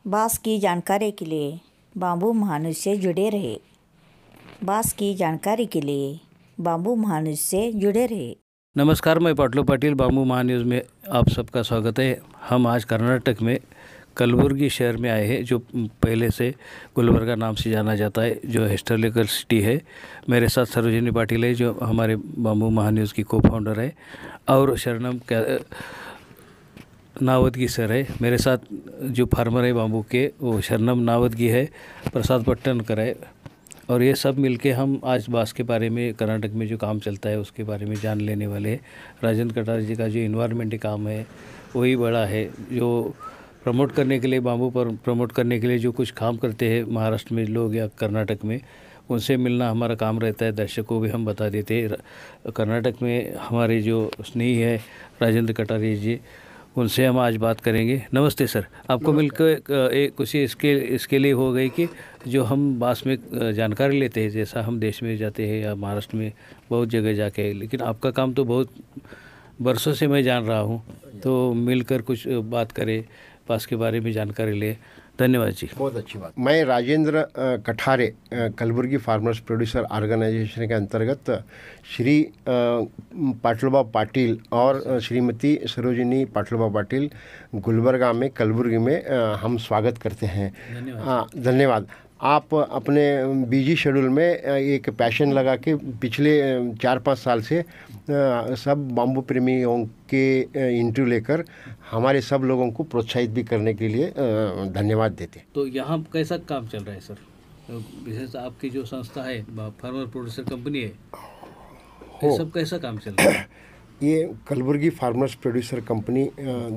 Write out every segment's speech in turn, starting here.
बांस की जानकारी के लिए बांबू महानुष से जुड़े रहे। बांस की जानकारी के लिए बांबू महानुष से जुड़े रहे। नमस्कार, मैं पाटलू पाटिल बांबू महान्यूज़ में आप सबका स्वागत है। हम आज कर्नाटक में कलबुर्गी शहर में आए हैं, जो पहले से गुलबर्गा नाम से जाना जाता है, जो हिस्टोरिकल सिटी है। मेरे साथ सरोजिनी पाटिल है, जो हमारे बांबू महान्यूज़ की को फाउंडर है, और शरणम नावदगी सर है। मेरे साथ जो फार्मर है बांबू के, वो शरणम नावदगी है, प्रसाद पट्टनकर है, और ये सब मिलके हम आज बांस के बारे में, कर्नाटक में जो काम चलता है उसके बारे में जान लेने वाले हैं। राजेंद्र कटार जी का जो इन्वायरमेंट काम है वही बड़ा है, जो प्रमोट करने के लिए, बांबू पर प्रमोट करने के लिए जो कुछ काम करते हैं महाराष्ट्र में लोग या कर्नाटक में, उनसे मिलना हमारा काम रहता है। दर्शकों को भी हम बता देते हैं। कर्नाटक में हमारे जो स्नेही है राजेंद्र कटारिया जी, उनसे हम आज बात करेंगे। नमस्ते सर, आपको मिलकर एक खुशी इसके लिए हो गई कि जो हम बांस में जानकारी लेते हैं, जैसा हम देश में जाते हैं या महाराष्ट्र में बहुत जगह जाके, लेकिन आपका काम तो बहुत बरसों से मैं जान रहा हूँ, तो मिलकर कुछ बात करें, बांस के बारे में जानकारी ले। धन्यवाद जी। बहुत अच्छी बात। मैं Rajendra Kathare, Kalaburagi farmers producer organisation के अंतर्गत श्री पाटलबा पाटिल और श्रीमती सरोजिनी पाटलबा पाटिल गुलबर्गा में, कलबुर्गी में हम स्वागत करते हैं। धन्यवाद। आप अपने बिजी शेड्यूल में एक पैशन लगा के पिछले 4-5 साल से सब बांबू प्रेमियों के इंटरव्यू लेकर हमारे सब लोगों को प्रोत्साहित भी करने के लिए धन्यवाद देते। तो यहाँ कैसा काम चल रहा है सर? विशेष आपकी जो संस्था है, फार्मर प्रोड्यूसर कंपनी है, ये सब कैसा काम चल रहा है? ये कलबुर्गी फार्मर्स प्रोड्यूसर कंपनी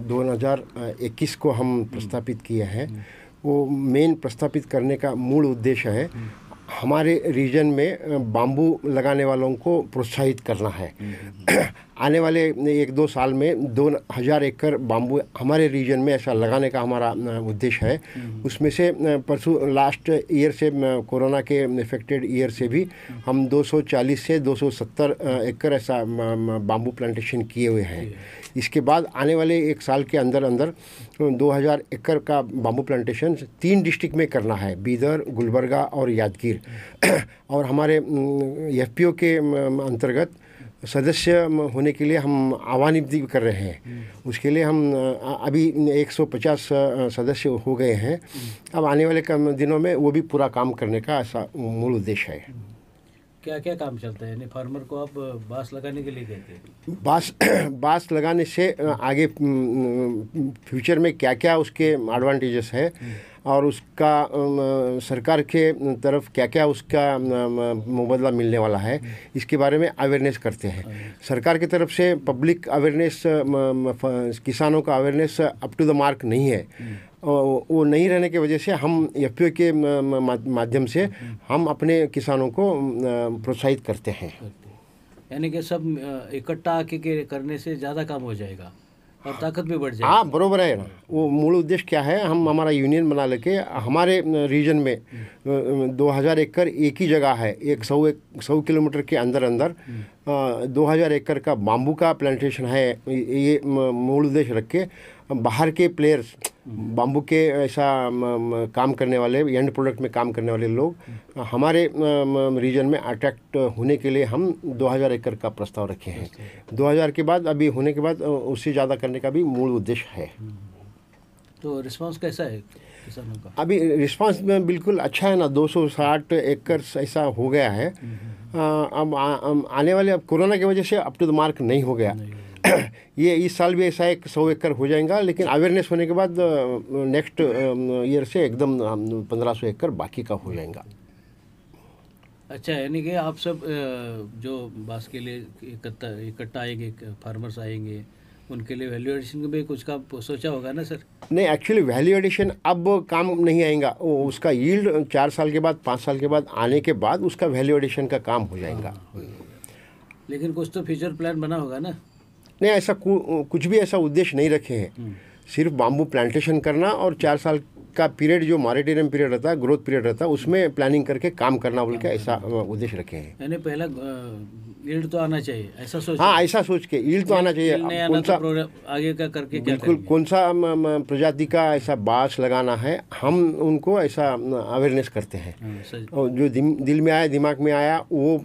2021 को हम प्रस्तापित किया है। वो मेन प्रस्तापित करने का मूल उद्देश्य है हमारे रीजन में बांबू लगाने वालों को प्रोत्साहित करना है। आने वाले 1-2 साल में 2000 एकड़ बांबू हमारे रीजन में ऐसा लगाने का हमारा उद्देश्य है। उसमें से परसों लास्ट ईयर से, कोरोना के इफेक्टेड ईयर से भी हम 240 से 270 एकड़ ऐसा बांबू प्लांटेशन किए हुए हैं। इसके बाद आने वाले 1 साल के अंदर 2000 एकड़ का बांबू प्लांटेशन 3 डिस्ट्रिक्ट में करना है, बीदर, गुलबर्गा और यादगीर। और हमारे एफपीओ के अंतर्गत सदस्य होने के लिए हम आह्वानित भी कर रहे हैं। उसके लिए हम अभी 150 सदस्य हो गए हैं। अब आने वाले दिनों में वो भी पूरा काम करने का ऐसा मूल उद्देश्य है। क्या क्या काम चलता है? यानी फार्मर को आप बांस लगाने के लिए कहते हैं? बांस लगाने से आगे फ्यूचर में क्या क्या उसके एडवांटेजेस है और उसका सरकार के तरफ क्या क्या उसका मुबादला मिलने वाला है, इसके बारे में अवेयरनेस करते हैं। सरकार की तरफ से पब्लिक अवेयरनेस, किसानों का awareness up to the mark नहीं है। वो नहीं रहने की वजह से हम एफपीओ के माध्यम से हम अपने किसानों को प्रोत्साहित करते हैं। यानी कि सब इकट्ठा आके करने से ज़्यादा काम हो जाएगा और ताकत भी बढ़ जाएगी। हाँ, बरोबर है ना। वो मूल उद्देश्य क्या है, हम हमारा यूनियन बना लेके हमारे रीजन में 2000 एकड़ एक ही जगह है, 100 किलोमीटर के अंदर 2000 एकड़ का बांबू का प्लांटेशन है। ये मूल उद्देश्य रख के बाहर के प्लेयर्स, बांबू के ऐसा काम करने वाले, एंड प्रोडक्ट में काम करने वाले लोग हमारे रीजन में अट्रैक्ट होने के लिए हम 2000 एकड़ का प्रस्ताव रखे हैं। 2000 के बाद, अभी होने के बाद उससे ज़्यादा करने का भी मूल उद्देश्य है। तो रिस्पांस कैसा है किसानों का? अभी रिस्पांस में बिल्कुल अच्छा है ना। 260 एकड़ ऐसा हो गया है। अब आने वाले, अब कोरोना की वजह से अप टू द मार्क नहीं हो गया। ये इस साल भी ऐसा 100 एकड़ हो जाएगा, लेकिन अवेयरनेस होने के बाद नेक्स्ट ईयर से एकदम 1500 एकड़ बाकी का हो जाएगा। अच्छा, यानी कि आप सब जो बांस के लिए इकट्ठा आएंगे, फार्मर्स आएंगे, उनके लिए वैल्यू एडिशन भी कुछ का सोचा होगा ना सर? नहीं, एक्चुअली वैल्यू एडिशन अब काम नहीं आएगा। उसका यील्ड 4 साल के बाद, 5 साल के बाद आने के बाद उसका वैल्यू एडिशन का काम हो जाएगा। लेकिन कुछ तो फ्यूचर प्लान बना होगा ना? नहीं, ऐसा कुछ भी ऐसा उद्देश्य नहीं रखे हैं। सिर्फ बांबू प्लांटेशन करना और 4 साल का पीरियड, जो मॉरेटोरियम पीरियड रहता है, ग्रोथ पीरियड रहता है, उसमें प्लानिंग करके काम करना बोल के ऐसा उद्देश्य रखे हैं। यानी पहला यील्ड तो आना चाहिए, ऐसा सोच। हाँ, ऐसा सोच के यील्ड तो आना चाहिए। नहीं आना कौन तो सा प्रोग्राम आगे का करके क्या बिल्कुल करेंगे? कौन सा प्रजाति का ऐसा बाँस लगाना है, हम उनको ऐसा अवेयरनेस करते हैं। हाँ, सही। और जो दिल में आया, दिमाग में आया, वो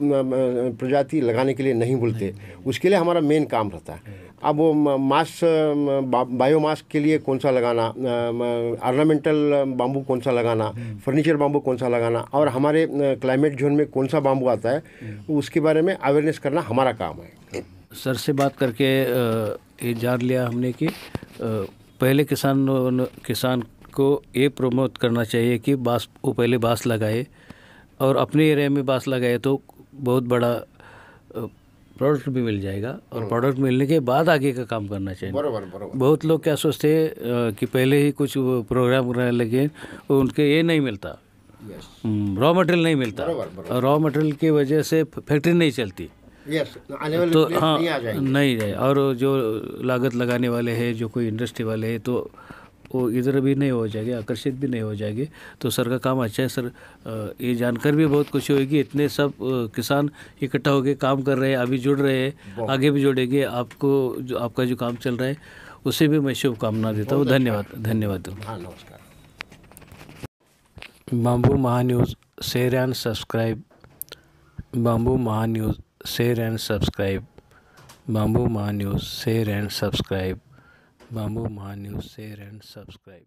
प्रजाति लगाने के लिए नहीं बोलते, उसके लिए हमारा मेन काम रहता है। अब वो मास बायोमास के लिए कौन सा लगाना, ऑर्नामेंटल बाम्बू कौन सा लगाना, फर्नीचर बाम्बू कौन सा लगाना, और हमारे क्लाइमेट जोन में कौन सा बाम्बू आता है, उसके बारे में अवेयरनेस करना हमारा काम है। सर से बात करके ये जान लिया हमने कि पहले किसान को ये प्रमोट करना चाहिए कि बाँस, वो पहले बाँस लगाए और अपने एरिया में बाँस लगाए तो बहुत बड़ा प्रोडक्ट भी मिल जाएगा, और प्रोडक्ट मिलने के बाद आगे का काम करना चाहिए। बराबर। बहुत लोग क्या सोचते हैं कि पहले ही कुछ प्रोग्राम कराने लगे, उनके ये नहीं मिलता, रॉ मटेरियल नहीं मिलता, और रॉ मटेरियल की वजह से फैक्ट्री नहीं चलती। आने वाले तो पीढ़ी हाँ, नहीं आ जाएंगे। नहीं जाए, और जो लागत लगाने वाले हैं, जो कोई इंडस्ट्री वाले हैं, तो वो इधर भी नहीं हो जाएंगे, आकर्षित भी नहीं हो जाएंगे। तो सर का काम अच्छा है सर, ये जानकर भी बहुत खुशी होगी। इतने सब किसान इकट्ठा होकर काम कर रहे हैं, अभी जुड़ रहे हैं, आगे भी जुड़ेंगे। आपका जो काम चल रहा है उसे भी मैं शुभकामना देता हूँ। धन्यवाद। हाँ, नमस्कार। बाम्बू महान्यूज़ शेयर एंड सब्सक्राइब। बाम्बू महान्यूज़ शेयर एंड सब्सक्राइब। बाम्बू महान्यूज़ शेयर एंड सब्सक्राइब। बाम्बू महान्यूज़ शेयर एंड सब्सक्राइब।